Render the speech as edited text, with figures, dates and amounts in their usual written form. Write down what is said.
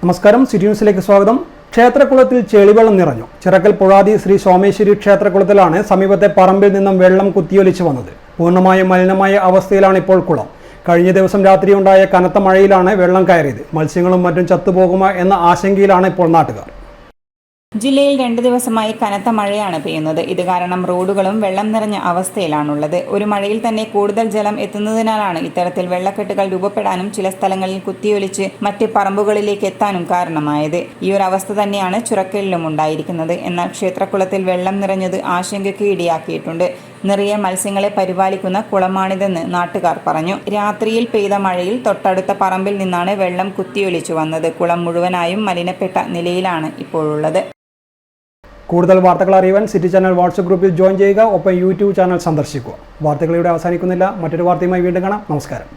നമസ്കാരം, സിറ്റി ന്യൂസിലേക്ക് സ്വാഗതം. ക്ഷേത്രക്കുളത്തിൽ ചെളിവെള്ളം നിറഞ്ഞു. ചിറക്കൽ പുഴാതി ശ്രീ സോമേശ്വരി ക്ഷേത്രക്കുളത്തിലാണ് സമീപത്തെ പറമ്പിൽ നിന്നും വെള്ളം കുത്തിയൊലിച്ചു വന്നത്. പൂർണ്ണമായും മലിനമായ അവസ്ഥയിലാണ് ഇപ്പോൾ കുളം. കഴിഞ്ഞ ദിവസം രാത്രിയുണ്ടായ കനത്ത മഴയിലാണ് വെള്ളം കയറിയത്. മത്സ്യങ്ങളും മറ്റും ചത്തുപോകുമോ എന്ന ആശങ്കയിലാണ് ഇപ്പോൾ നാട്ടുകാർ. ജില്ലയിൽ 2 ദിവസമായി കനത്ത മഴയാണ് പെയ്യുന്നത്. ഇത് കാരണം റോഡുകളും വെള്ളം നിറഞ്ഞ അവസ്ഥയിലാണുള്ളത്. ഒരു മഴയിൽ തന്നെ കൂടുതൽ ജലം എത്തുന്നതിനാലാണ് ഇത്തരത്തിൽ വെള്ളക്കെട്ടുകൾ രൂപപ്പെടാനും ചില സ്ഥലങ്ങളിൽ കുത്തിയൊലിച്ച് മറ്റ് പറമ്പുകളിലേക്ക് എത്താനും കാരണമായത്. ഈ ഒരു അവസ്ഥ തന്നെയാണ് ചുരക്കലിലും ഉണ്ടായിരിക്കുന്നത്. എന്നാൽ ക്ഷേത്രക്കുളത്തിൽ വെള്ളം നിറഞ്ഞത് ആശങ്കയ്ക്ക് ഇടയാക്കിയിട്ടുണ്ട്. നിറയെ മത്സ്യങ്ങളെ പരിപാലിക്കുന്ന കുളമാണിതെന്ന് നാട്ടുകാർ പറഞ്ഞു. രാത്രിയിൽ പെയ്ത മഴയിൽ തൊട്ടടുത്ത പറമ്പിൽ നിന്നാണ് വെള്ളം കുത്തിയൊലിച്ചു വന്നത്. കുളം മുഴുവനായും മലിനപ്പെട്ട നിലയിലാണ് ഇപ്പോഴുള്ളത്. കൂടുതൽ വാർത്തകൾ അറിയുവാൻ സിറ്റി ചാനൽ വാട്സ്ആപ്പ് ഗ്രൂപ്പിൽ ജോയിൻ ചെയ്യുക. ഒപ്പം യൂട്യൂബ് ചാനൽ സന്ദർശിക്കുക. വാർത്തകൾ ഇവിടെ അവസാനിക്കുന്നില്ല. മറ്റൊരു വാർത്തയുമായി വീണ്ടും കാണാം. നമസ്കാരം.